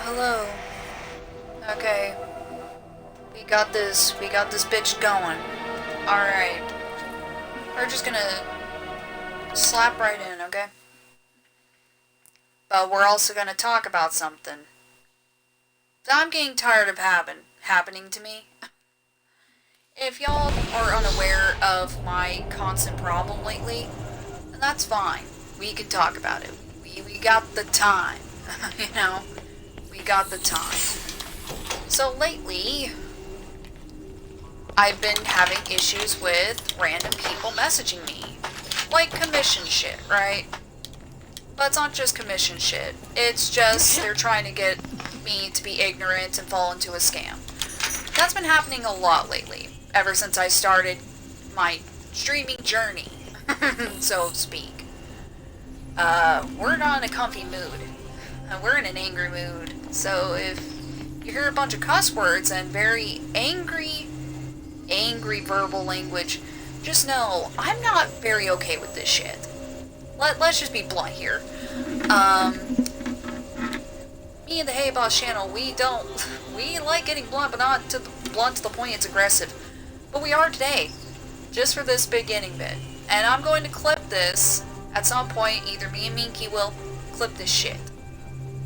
hello. Okay. We got this bitch going. Alright. We're just gonna slap right in, okay? But we're also gonna talk about something that I'm getting tired of happening to me. If y'all are unaware of my constant problem lately, then that's fine. We can talk about it. We got the time. You know? We got the time. So lately, I've been having issues with random people messaging me. Like commission shit, right? But it's not just commission shit. It's just they're trying to get me to be ignorant and fall into a scam. That's been happening a lot lately, ever since I started my streaming journey, so to speak. We're not in a comfy mood. We're in an angry mood. So if you hear a bunch of cuss words and very angry verbal language, just know I'm not very okay with this shit. Let's just be blunt here. Me and the Hey Boss channel, we like getting blunt, but not blunt to the point it's aggressive. But we are today, just for this beginning bit. And I'm going to clip this at some point. Either me and Minky will clip this shit.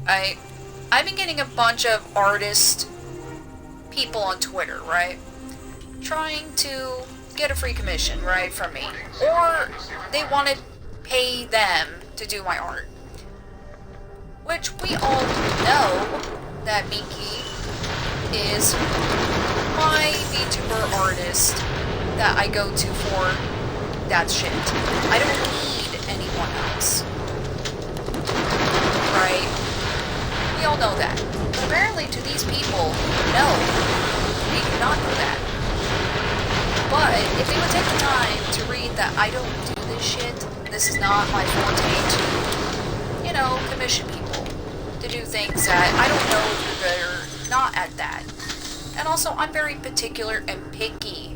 I've been getting a bunch of artist people on Twitter, right? Trying to get a free commission, right, from me. Or they want to pay them to do my art. Which we all know that Minky is my VTuber artist that I go to for that shit. I don't need anyone else. Right? We all know that. But apparently to these people, no. They do not know that. But if they would take the time to read that I don't do this shit, this is not my forte to, you know, commission people to do things that I don't know if they're not at that. And also, I'm very particular and picky.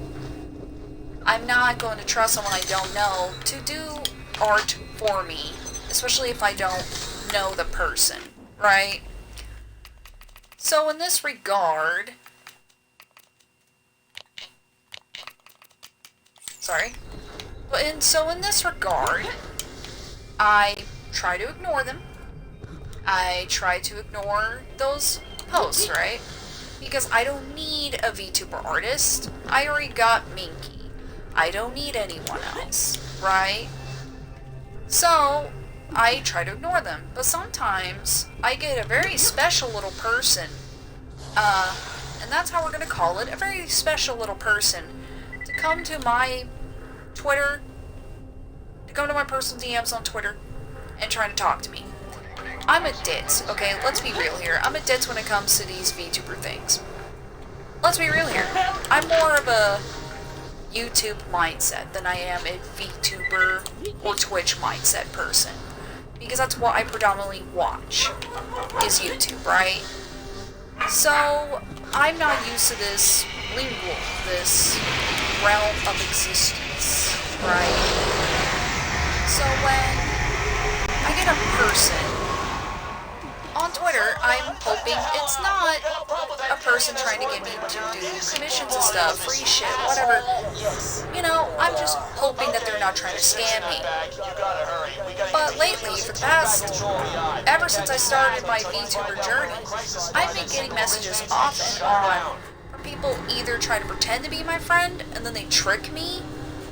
I'm not going to trust someone I don't know to do art for me, especially if I don't know the person, right? So in this regard, so in this regard, I try to ignore them. I try to ignore those posts, right? Because I don't need a VTuber artist. I already got Minky. I don't need anyone else, right? So, I try to ignore them. But sometimes, I get a very special little person, and that's how we're gonna call it, a very special little person, to come to my Twitter, to come to my personal DMs on Twitter, and try to talk to me. I'm a ditz, okay? Let's be real here. I'm a ditz when it comes to these VTuber things. Let's be real here. I'm more of a YouTube mindset than I am a VTuber or Twitch mindset person. Because that's what I predominantly watch, is YouTube, right? So, I'm not used to this lingual, this realm of existence, right? So when I get a person on Twitter, I'm hoping it's not a person trying to get me to do commissions and stuff, free shit, whatever. You know, I'm just hoping that they're not trying to scam me. But lately, for the past, ever since I started my VTuber journey, I've been getting messages off and on from people either trying to pretend to be my friend, and then they trick me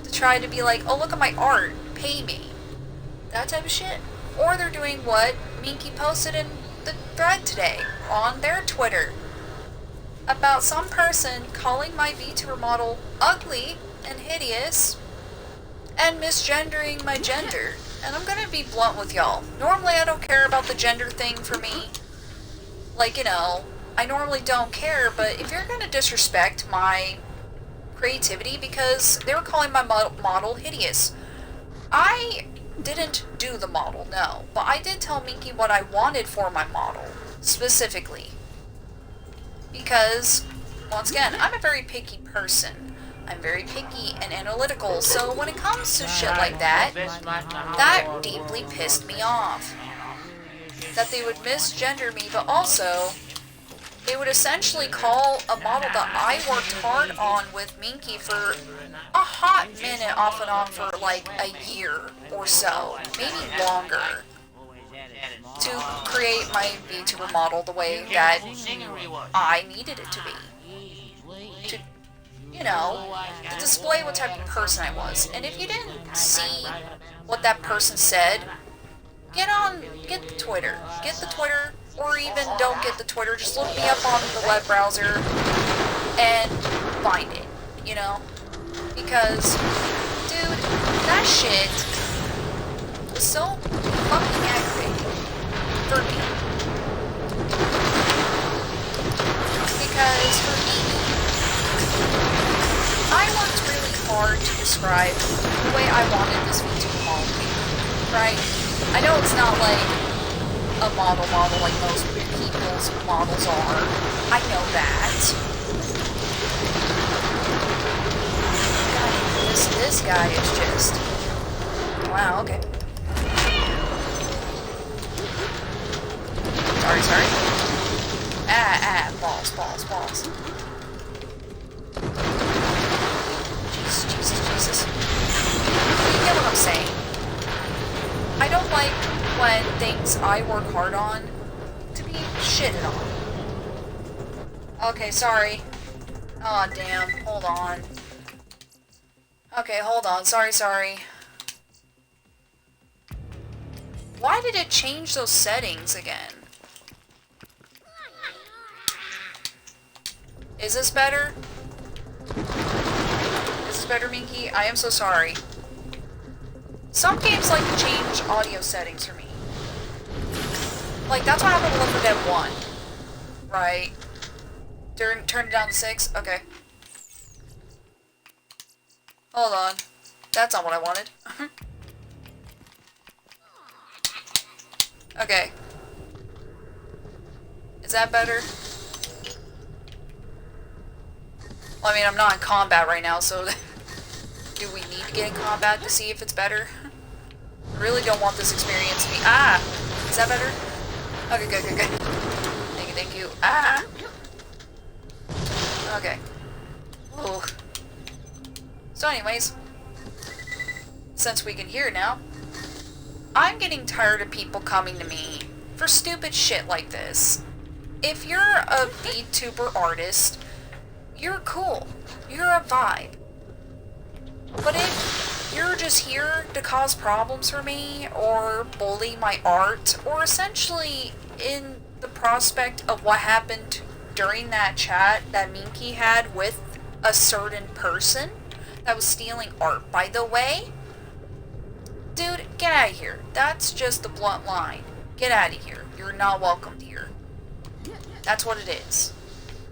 to try to be like, oh, look at my art, pay me. That type of shit. Or they're doing what Minky posted in the thread today on their Twitter about some person calling my VTuber model ugly and hideous and misgendering my gender. And I'm gonna be blunt with y'all. Normally I don't care about the gender thing for me. Like, you know, I normally don't care, but if you're gonna disrespect my creativity because they were calling my model hideous, I didn't do the model, no. But I did tell Minky what I wanted for my model, specifically. Because, once again, I'm a very picky person. I'm very picky and analytical, so when it comes to shit like that, that deeply pissed me off. That they would misgender me, but also They would essentially call a model that I worked hard on with Minky for a hot minute off and on for like a year or so, maybe longer, to create my VTuber model the way that I needed it to be. To, you know, to display what type of person I was. And if you didn't see what that person said, get the Twitter. Get the Twitter, or even don't get the Twitter, just look me up on the web browser and find it, you know? Because, dude, that shit was so fucking aggravating for me. Because for me, I worked really hard to describe the way I wanted this VTuber model to be, right? I know it's not like a model like most people's models are. I know that. God, this guy is just... Wow, okay. Sorry. Balls. Jesus. You get what I'm saying? I don't like when things I work hard on to be shitted on. Okay, sorry. Aw, damn. Hold on. Okay, hold on. Sorry. Why did it change those settings again? Is this better? Is this better, Minky? I am so sorry. Some games like to change audio settings for me. Like, that's what happened with Left 4 Dead 1. Right? Turn it down to 6? Okay. Hold on. That's not what I wanted. Okay. Is that better? Well, I mean, I'm not in combat right now, so... Do we need to get in combat to see if it's better? I really don't want this experience to be... Ah! Is that better? Okay, good. Thank you. Ah! Okay. Ooh. So anyways, since we can hear now, I'm getting tired of people coming to me for stupid shit like this. If you're a VTuber artist, you're cool. You're a vibe. But if you're just here to cause problems for me, or bully my art, or essentially in the prospect of what happened during that chat that Minky had with a certain person that was stealing art, by the way, dude, get out of here. That's just a blunt line. Get out of here. You're not welcomed here. That's what it is.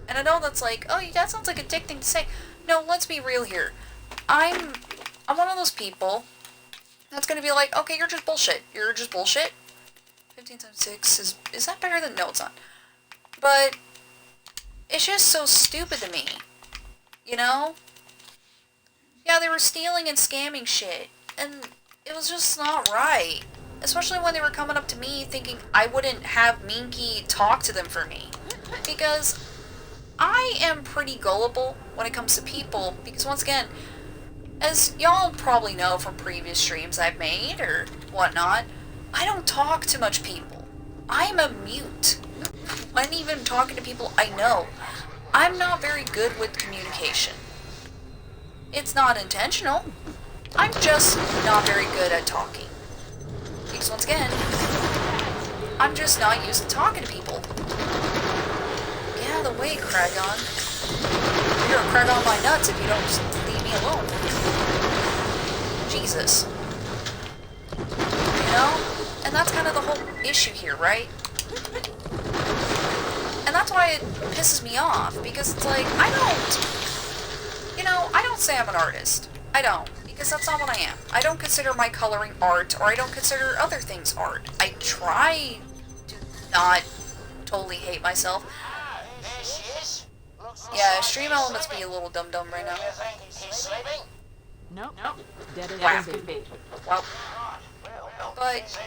And I know that's like, oh, that sounds like a dick thing to say. No, let's be real here. I'm one of those people that's gonna be like, okay, you're just bullshit. 15 times 6 is that better than... No, it's not. But it's just so stupid to me. You know? Yeah, they were stealing and scamming shit. And it was just not right. Especially when they were coming up to me thinking I wouldn't have Minky talk to them for me. Because I am pretty gullible when it comes to people. Because once again, as y'all probably know from previous streams I've made or whatnot, I don't talk to much people. I'm a mute. When even talking to people I know, I'm not very good with communication. It's not intentional. I'm just not very good at talking. Because once again, I'm just not used to talking to people. Get out of the way, Kragon. You're gonna crag on my nuts if you don't just leave me alone. Jesus. You know? And that's kind of the whole issue here, right? And that's why it pisses me off, because it's like, I don't say I'm an artist. I don't, because that's not what I am. I don't consider my coloring art, or I don't consider other things art. I try to not totally hate myself. Yeah, stream elements be a little dumb right now. Nope. Dead as Wow. can be. Well, but,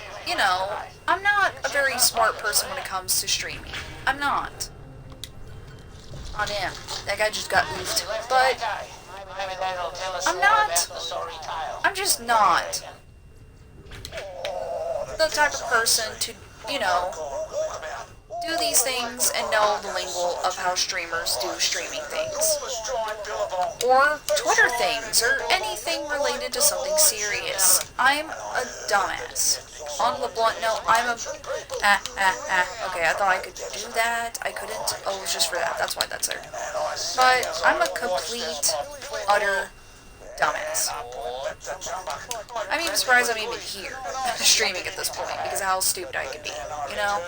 I'm not a very smart person when it comes to streaming. I'm not. on him. That guy just got oofed. But I'm not. I'm just not the type of person to, you know, do these things and know the lingo of how streamers do streaming things. Or Twitter things, or anything related to something serious. I'm a dumbass. On the blunt note, I'm a... Okay, I thought I could do that. I couldn't. Oh, it was just for that. That's why that's there. But I'm a complete, utter dumbass. I'm even surprised I'm even here, streaming at this point, because of how stupid I could be, you know?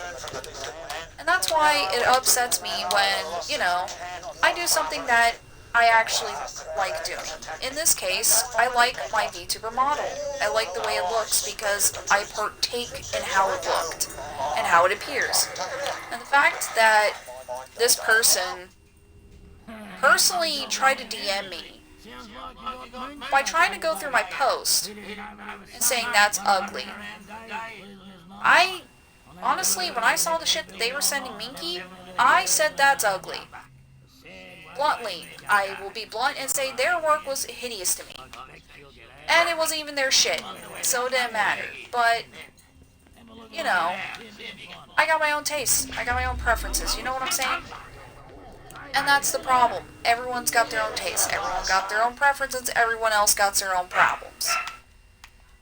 And that's why it upsets me when, you know, I do something that I actually like doing. In this case, I like my VTuber model. I like the way it looks because I partake in how it looked and how it appears. And the fact that this person personally tried to DM me by trying to go through my post and saying that's ugly. Honestly, when I saw the shit that they were sending Minky, I said that's ugly. Bluntly, I will be blunt and say their work was hideous to me. And it wasn't even their shit, so it didn't matter. But, you know, I got my own tastes. I got my own preferences, you know what I'm saying? And that's the problem. Everyone's got their own tastes. Everyone got their own preferences. Everyone else got their own problems.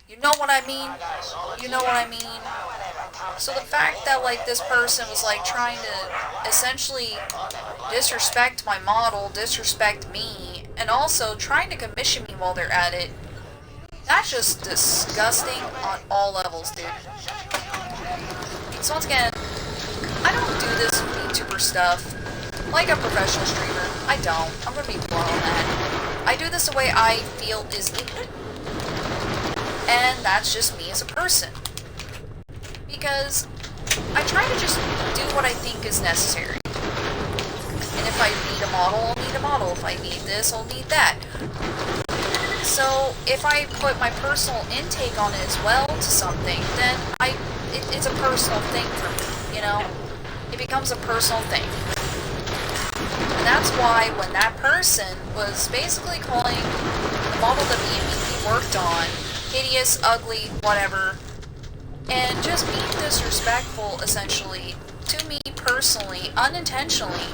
You know what I mean? You know what I mean? So the fact that, like, this person was, like, trying to essentially disrespect my model, disrespect me, and also trying to commission me while they're at it, that's just disgusting on all levels, dude. So once again, I don't do this VTuber stuff like a professional streamer. I don't. I'm gonna be blunt on that. I do this the way I feel is needed. And that's just me as a person. Because I try to just do what I think is necessary. And if I need a model, I'll need a model. If I need this, I'll need that. So if I put my personal intake on it as well to something, then it's a personal thing for me, you know? It becomes a personal thing. And that's why when that person was basically calling the model that me and Miki worked on hideous, ugly, whatever, and just being disrespectful, essentially, to me personally, unintentionally,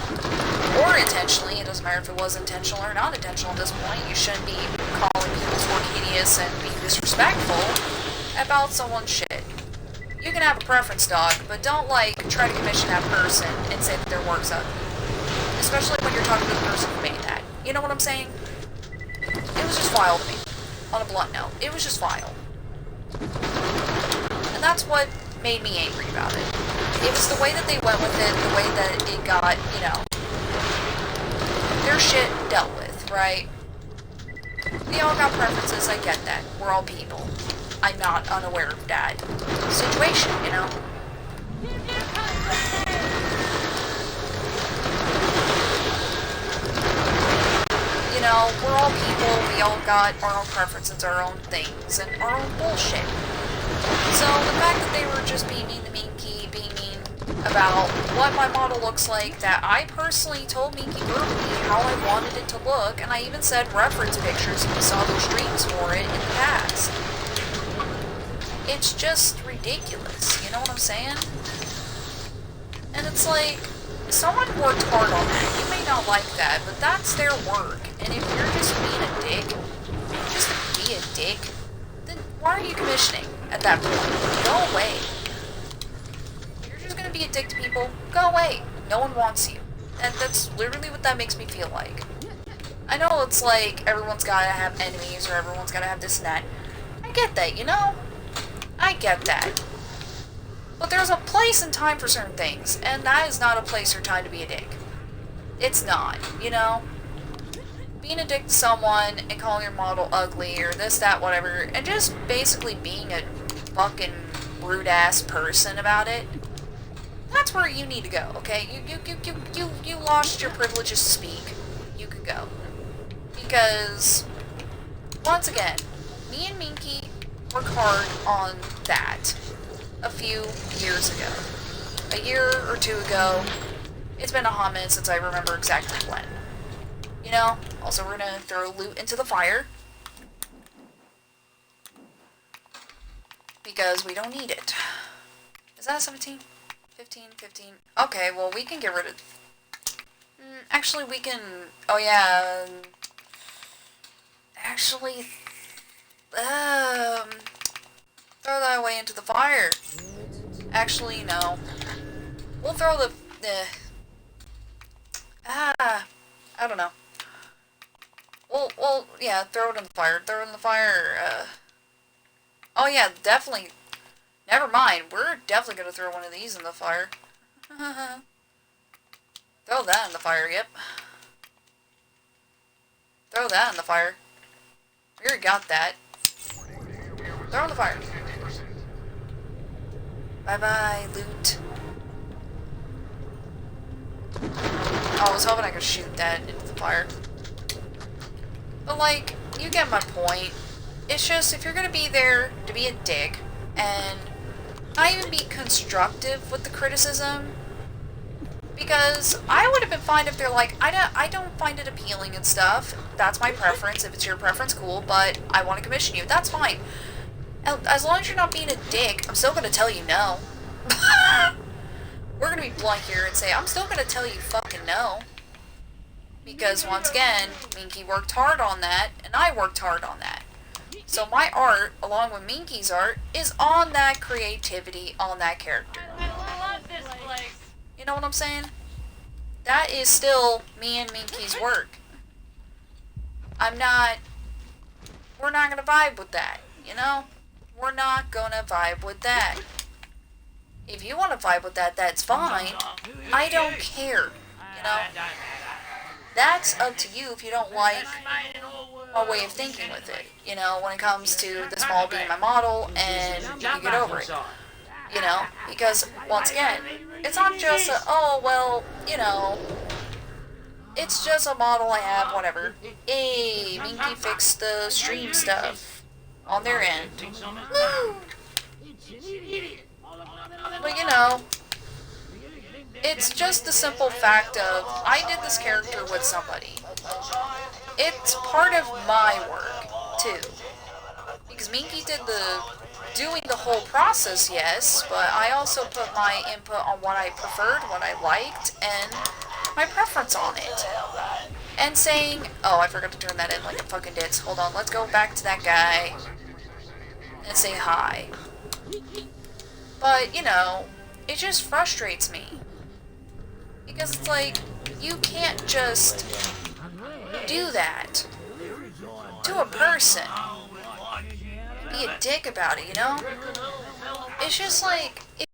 or intentionally, it doesn't matter if it was intentional or not intentional at this point, you shouldn't be calling people's work hideous and being disrespectful about someone's shit. You can have a preference, dog, but don't, like, try to commission that person and say that their work's ugly. Especially when you're talking to the person who made that. You know what I'm saying? It was just vile to me. On a blunt note. It was just vile. And that's what made me angry about it. It was the way that they went with it, the way that it got, you know, their shit dealt with, right? We all got preferences, I get that. We're all people. I'm not unaware of that situation, you know? You know, we're all people, we all got our own preferences, our own things, and our own bullshit. So the fact that they were just being mean to Minky, being mean about what my model looks like, that I personally told Minky verbally how I wanted it to look, and I even said reference pictures if you saw those streams for it in the past. It's just ridiculous, you know what I'm saying? And it's like, someone worked hard on that. You may not like that, but that's their work. And if you're just being a dick, just to be a dick, then why are you commissioning at that point? Go away. If you're just gonna be a dick to people, go away. No one wants you. And that's literally what that makes me feel like. I know it's like everyone's gotta have enemies or everyone's gotta have this and that. I get that, you know? I get that. But there's a place and time for certain things, and that is not a place or time to be a dick. It's not, you know? Being a dick to someone and calling your model ugly or this, that, whatever, and just basically being a fucking rude-ass person about it, that's where you need to go, okay? You lost your privileges to speak. You could go. Because, once again, me and Minky worked hard on that a few years ago. A year or two ago, It's been a hot minute since I remember exactly when. You know? Also, we're gonna throw loot into the fire. Because we don't need it. Is that a 17? 15, 15. Okay, well, we can get rid of... actually, we can... Oh, yeah. Actually... throw that away into the fire. Actually, no. We'll throw the... I don't know. Well, yeah, throw it in the fire. Throw it in the fire, Oh, yeah, definitely. Never mind. We're definitely gonna throw one of these in the fire. Throw that in the fire, yep. Throw that in the fire. We already got that. Throw in the fire. Bye-bye, loot. Oh, I was hoping I could shoot that into the fire. But, like, you get my point. It's just, if you're gonna be there to be a dick, and not even be constructive with the criticism, because I would have been fine if they're like, I don't find it appealing and stuff. That's my preference. If it's your preference, cool, but I want to commission you. That's fine. As long as you're not being a dick, I'm still gonna tell you no. We're gonna be blunt here and say, I'm still gonna tell you fucking no. Because, once again, Minky worked hard on that, and I worked hard on that. So my art, along with Minky's art, is on that creativity, on that character. I love this place. You know what I'm saying? That is still me and Minky's work. We're not gonna vibe with that, you know? We're not gonna vibe with that. If you want to vibe with that, that's fine. I don't care, you know? That's up to you if you don't like my way of thinking with it. You know, when it comes to this ball being my model and you get over it. You know, because, once again, it's not just a, oh, well, you know, it's just a model I have, whatever. Hey, Minky fixed the stream stuff on their end. Woo! But, you know, it's just the simple fact of, I did this character with somebody. It's part of my work, too. Because Minky did doing the whole process, yes, but I also put my input on what I preferred, what I liked, and my preference on it. And saying, oh, I forgot to turn that in like a fucking ditz. Hold on, let's go back to that guy and say hi. But, you know, it just frustrates me. Because it's like, you can't just do that to a person. Be a dick about it, you know? It's just like, if